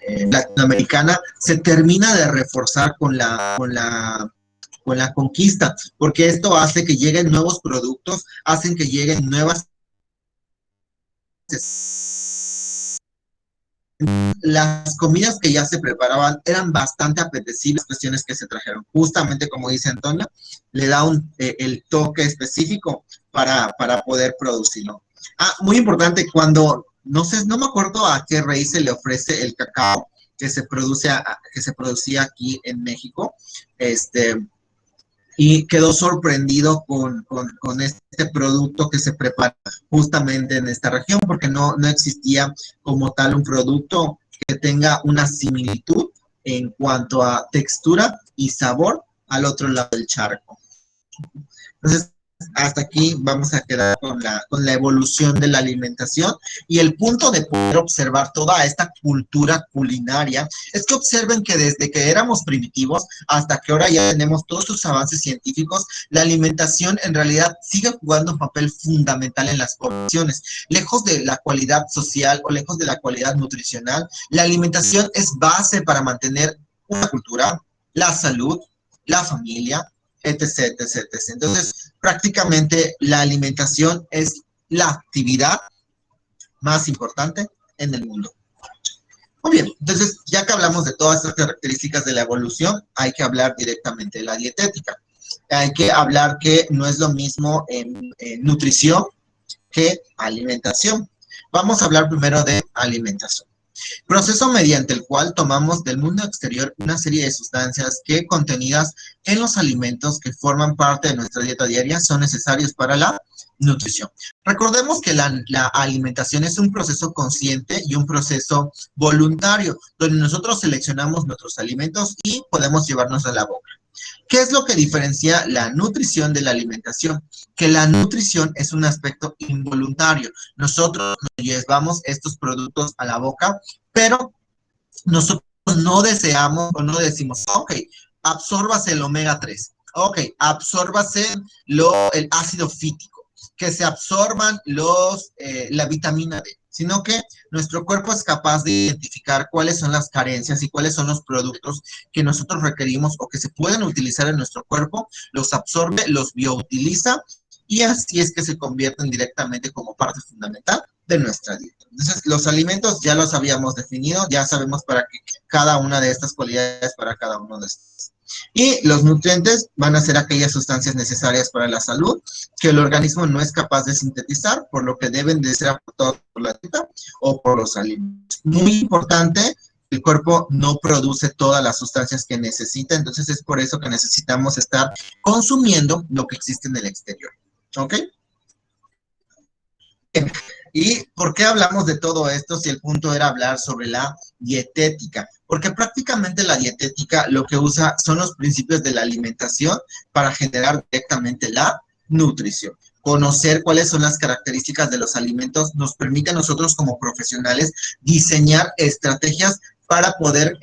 latinoamericana se termina de reforzar con la conquista, porque esto hace que lleguen nuevos productos, hacen que lleguen nuevas... Las comidas que ya se preparaban eran bastante apetecibles, las cuestiones que se trajeron. Justamente como dice Antonio, le da el toque específico para poder producirlo. Muy importante, cuando, no sé, no me acuerdo a qué rey se le ofrece el cacao que se producía aquí en México, y quedó sorprendido con este producto que se prepara justamente en esta región, porque no existía como tal un producto que tenga una similitud en cuanto a textura y sabor al otro lado del charco. Entonces, hasta aquí vamos a quedar con la evolución de la alimentación, y el punto de poder observar toda esta cultura culinaria es que observen que desde que éramos primitivos hasta que ahora ya tenemos todos sus avances científicos, la alimentación en realidad sigue jugando un papel fundamental en las poblaciones. Lejos de la cualidad social o lejos de la cualidad nutricional, la alimentación es base para mantener una cultura, la salud, la familia, etc, etc, etc. Entonces, prácticamente la alimentación es la actividad más importante en el mundo. Muy bien, entonces, ya que hablamos de todas estas características de la evolución, hay que hablar directamente de la dietética. Hay que hablar que no es lo mismo en nutrición que alimentación. Vamos a hablar primero de alimentación. Proceso mediante el cual tomamos del mundo exterior una serie de sustancias que, contenidas en los alimentos que forman parte de nuestra dieta diaria, son necesarios para la nutrición. Recordemos que la alimentación es un proceso consciente y un proceso voluntario, donde nosotros seleccionamos nuestros alimentos y podemos llevarnos a la boca. ¿Qué es lo que diferencia la nutrición de la alimentación? Que la nutrición es un aspecto involuntario. Nosotros nos llevamos estos productos a la boca, pero nosotros no deseamos o no decimos, ok, absórbase el omega 3, ok, absórbase el ácido fítico, que se absorban la vitamina D, sino que nuestro cuerpo es capaz de identificar cuáles son las carencias y cuáles son los productos que nosotros requerimos o que se pueden utilizar en nuestro cuerpo, los absorbe, los bioutiliza, y así es que se convierten directamente como parte fundamental de nuestra dieta. Entonces, los alimentos ya los habíamos definido, ya sabemos para qué cada una de estas cualidades para cada uno de estos. Y los nutrientes van a ser aquellas sustancias necesarias para la salud que el organismo no es capaz de sintetizar, por lo que deben de ser aportados por la dieta o por los alimentos. Muy importante, el cuerpo no produce todas las sustancias que necesita, entonces es por eso que necesitamos estar consumiendo lo que existe en el exterior. ¿Ok? ¿Y por qué hablamos de todo esto si el punto era hablar sobre la dietética? Porque prácticamente la dietética lo que usa son los principios de la alimentación para generar directamente la nutrición. Conocer cuáles son las características de los alimentos nos permite a nosotros como profesionales diseñar estrategias para poder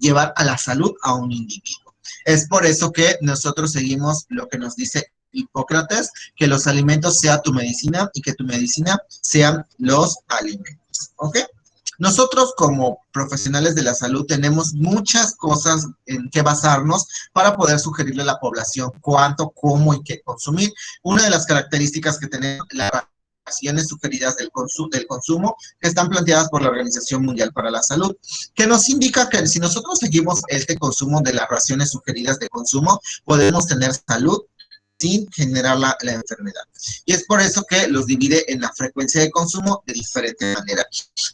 llevar a la salud a un individuo. Es por eso que nosotros seguimos lo que nos dice Hipócrates, que los alimentos sea tu medicina y que tu medicina sean los alimentos, ¿ok? Nosotros como profesionales de la salud tenemos muchas cosas en que basarnos para poder sugerirle a la población cuánto, cómo y qué consumir. Una de las características que tenemos las raciones sugeridas del consumo que están planteadas por la Organización Mundial para la Salud, que nos indica que si nosotros seguimos este consumo de las raciones sugeridas de consumo, podemos tener salud sin generar la enfermedad. Y es por eso que los divide en la frecuencia de consumo de diferente manera.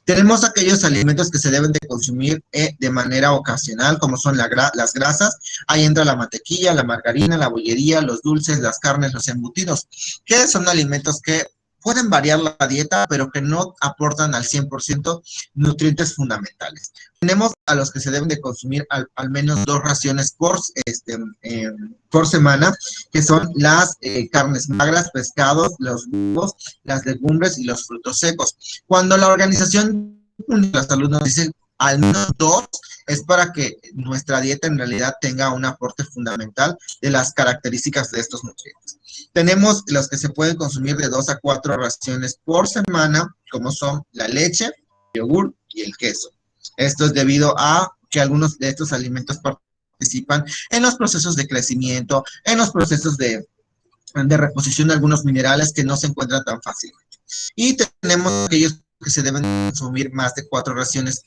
Tenemos aquellos alimentos que se deben de consumir de manera ocasional, como son las grasas. Ahí entra la mantequilla, la margarina, la bollería, los dulces, las carnes, los embutidos, que son alimentos que pueden variar la dieta, pero que no aportan al 100% nutrientes fundamentales. Tenemos a los que se deben de consumir al menos 2 raciones por semana, que son las carnes magras, pescados, los huevos, las legumbres y los frutos secos. Cuando la Organización Mundial de la Salud nos dice al menos 2, es para que nuestra dieta en realidad tenga un aporte fundamental de las características de estos nutrientes. Tenemos los que se pueden consumir de 2 a 4 raciones por semana, como son la leche, el yogur y el queso. Esto es debido a que algunos de estos alimentos participan en los procesos de crecimiento, en los procesos de reposición de algunos minerales que no se encuentran tan fácilmente. Y tenemos aquellos que se deben consumir más de 4 raciones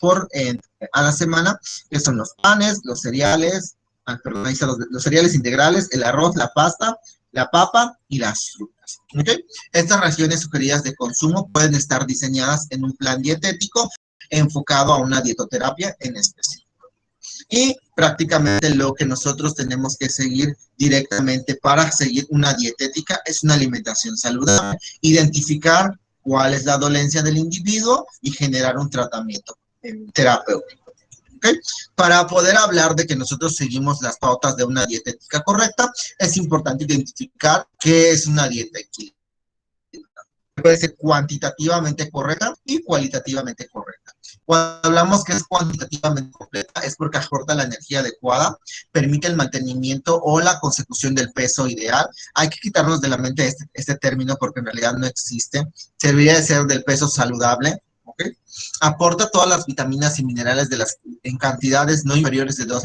a la semana, que son los panes, los cereales, los cereales integrales, el arroz, la pasta, la papa y las frutas. ¿Okay? Estas raciones sugeridas de consumo pueden estar diseñadas en un plan dietético enfocado a una dietoterapia en específico. Y prácticamente lo que nosotros tenemos que seguir directamente para seguir una dietética es una alimentación saludable, identificar cuál es la dolencia del individuo y generar un tratamiento terapéutico. ¿Okay? Para poder hablar de que nosotros seguimos las pautas de una dietética correcta, es importante identificar qué es una dieta equilibrada. Puede ser cuantitativamente correcta y cualitativamente correcta. Cuando hablamos que es cuantitativamente completa, es porque aporta la energía adecuada, permite el mantenimiento o la consecución del peso ideal. Hay que quitarnos de la mente este término porque en realidad no existe. Serviría de ser del peso saludable. ¿Okay? Aporta todas las vitaminas y minerales en cantidades no inferiores de 2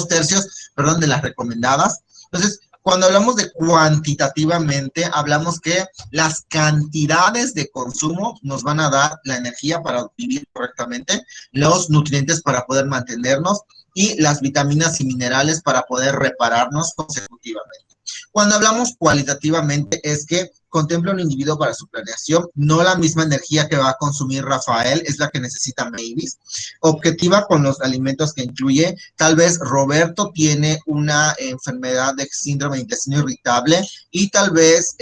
tercios de las recomendadas. Entonces, cuando hablamos de cuantitativamente, hablamos que las cantidades de consumo nos van a dar la energía para vivir correctamente, los nutrientes para poder mantenernos y las vitaminas y minerales para poder repararnos consecutivamente. Cuando hablamos cualitativamente es que contempla un individuo para su planeación, no la misma energía que va a consumir Rafael es la que necesita Mavis. Objetiva con los alimentos que incluye, tal vez Roberto tiene una enfermedad de síndrome de intestino irritable y tal vez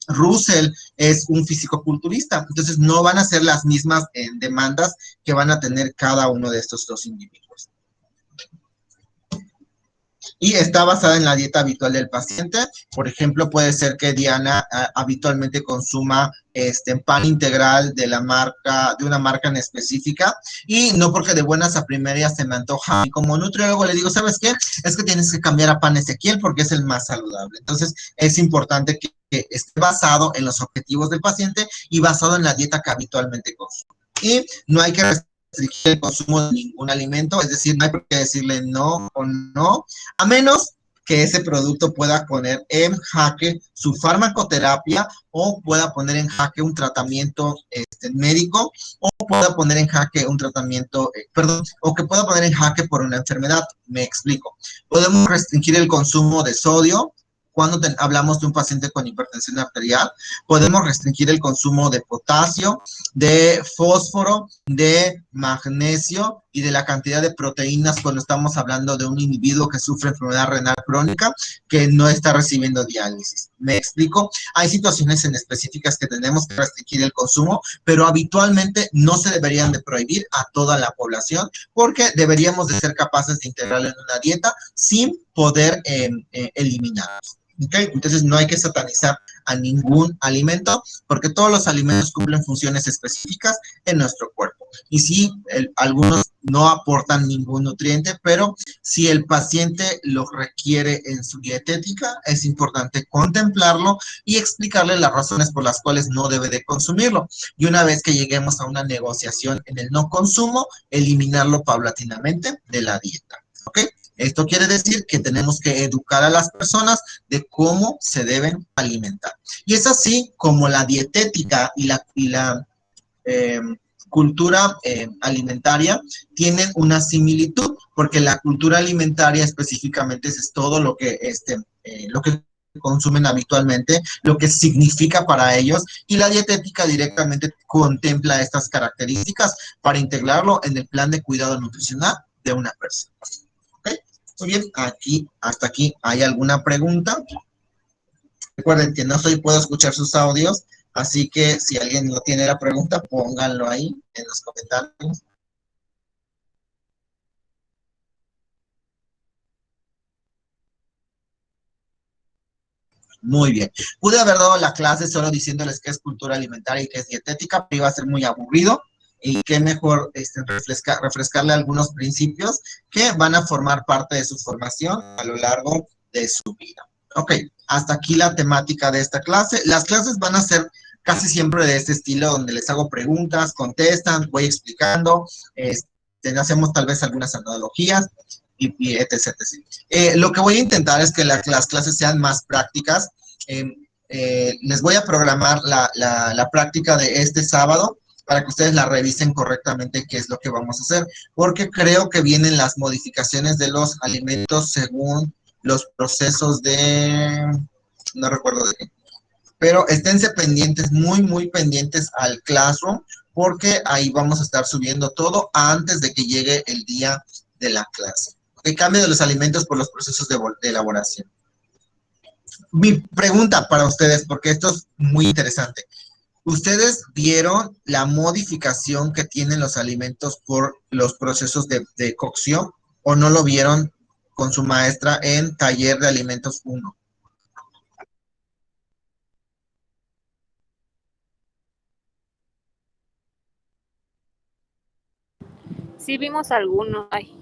Russell es un fisicoculturista. Entonces no van a ser las mismas demandas que van a tener cada uno de estos 2 individuos. Y está basada en la dieta habitual del paciente. Por ejemplo, puede ser que Diana habitualmente consuma pan integral de una marca en específica, y no porque de buenas a primeras se me antoja. Y como nutriólogo le digo, ¿sabes qué? Es que tienes que cambiar a pan Ezequiel porque es el más saludable. Entonces, es importante que esté basado en los objetivos del paciente y basado en la dieta que habitualmente consume. Y no hay que restringir el consumo de ningún alimento, es decir, no hay por qué decirle no o no, a menos que ese producto pueda poner en jaque su farmacoterapia o pueda poner en jaque un tratamiento médico o pueda poner en jaque un tratamiento, o que pueda poner en jaque por una enfermedad. Me explico. Podemos restringir el consumo de sodio. Cuando hablamos de un paciente con hipertensión arterial, podemos restringir el consumo de potasio, de fósforo, de magnesio y de la cantidad de proteínas cuando estamos hablando de un individuo que sufre enfermedad renal crónica que no está recibiendo diálisis. ¿Me explico? Hay situaciones en específicas que tenemos que restringir el consumo, pero habitualmente no se deberían de prohibir a toda la población porque deberíamos de ser capaces de integrarlo en una dieta sin poder eliminarlos. ¿Okay? Entonces no hay que satanizar a ningún alimento, porque todos los alimentos cumplen funciones específicas en nuestro cuerpo. Y sí, algunos no aportan ningún nutriente, pero si el paciente lo requiere en su dietética, es importante contemplarlo y explicarle las razones por las cuales no debe de consumirlo. Y una vez que lleguemos a una negociación en el no consumo, eliminarlo paulatinamente de la dieta. ¿Ok? Esto quiere decir que tenemos que educar a las personas de cómo se deben alimentar. Y es así como la dietética y la cultura alimentaria tienen una similitud, porque la cultura alimentaria específicamente es todo lo que consumen habitualmente, lo que significa para ellos, y la dietética directamente contempla estas características para integrarlo en el plan de cuidado nutricional de una persona. ¿Okay? Muy bien, hasta aquí, ¿hay alguna pregunta? Recuerden que no puedo escuchar sus audios, así que si alguien no tiene la pregunta, pónganlo ahí en los comentarios. Muy bien. Pude haber dado la clase solo diciéndoles qué es cultura alimentaria y qué es dietética, pero iba a ser muy aburrido. Y qué mejor refrescarle algunos principios que van a formar parte de su formación a lo largo de su vida. Ok, hasta aquí la temática de esta clase. Las clases van a ser casi siempre de este estilo, donde les hago preguntas, contestan, voy explicando, hacemos tal vez algunas analogías, y etc. Lo que voy a intentar es que las clases sean más prácticas. Les voy a programar la práctica de este sábado para que ustedes la revisen correctamente qué es lo que vamos a hacer, porque creo que vienen las modificaciones de los alimentos según los procesos no recuerdo de qué, pero esténse pendientes, muy pendientes al Classroom, porque ahí vamos a estar subiendo todo antes de que llegue el día de la clase. El cambio de los alimentos por los procesos de elaboración. Mi pregunta para ustedes, porque esto es muy interesante. ¿Ustedes vieron la modificación que tienen los alimentos por los procesos de cocción o no lo vieron con su maestra en taller de alimentos 1? Sí vimos algunos. Ay.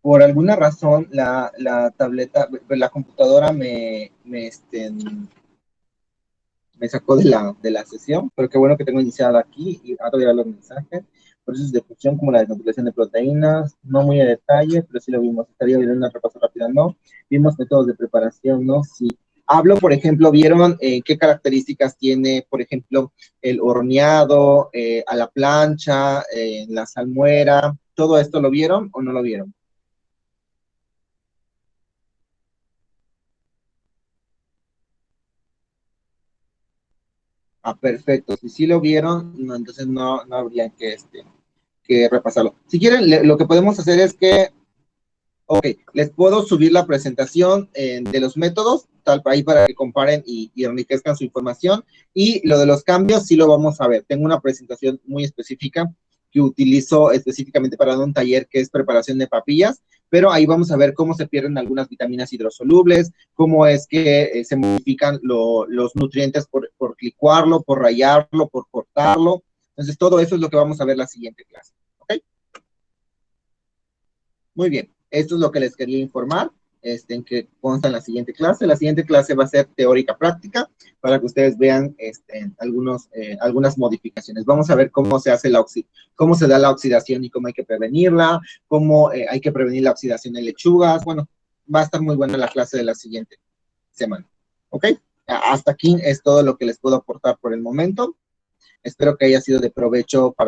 Por alguna razón, la computadora me sacó de la sesión, pero qué bueno que tengo iniciada aquí y ahora voy a ver los mensajes. Procesos de fusión como la desnaturalización de proteínas, no muy a detalle, pero sí lo vimos. Estaría bien una repaso rápida, ¿no? Vimos métodos de preparación, ¿no? Sí. Hablo, por ejemplo, ¿vieron qué características tiene, por ejemplo, el horneado, a la plancha, la salmuera? ¿Todo esto lo vieron o no lo vieron? Ah, perfecto. Si sí lo vieron, no, entonces no habría que repasarlo. Si quieren, lo que podemos hacer es que, ok, les puedo subir la presentación de los métodos, tal ahí para que comparen y enriquezcan su información. Y lo de los cambios sí lo vamos a ver. Tengo una presentación muy específica que utilizo específicamente para un taller que es preparación de papillas, pero ahí vamos a ver cómo se pierden algunas vitaminas hidrosolubles, cómo es que se modifican los nutrientes por licuarlo, por rallarlo, por cortarlo. Entonces, todo eso es lo que vamos a ver la siguiente clase. ¿Ok? Muy bien. Esto es lo que les quería informar, en que consta en la siguiente clase. La siguiente clase va a ser teórica práctica, para que ustedes vean algunas modificaciones. Vamos a ver cómo se hace cómo se da la oxidación y cómo hay que prevenirla, cómo hay que prevenir la oxidación en lechugas. Bueno, va a estar muy buena la clase de la siguiente semana. ¿Ok? Hasta aquí es todo lo que les puedo aportar por el momento. Espero que haya sido de provecho para ustedes.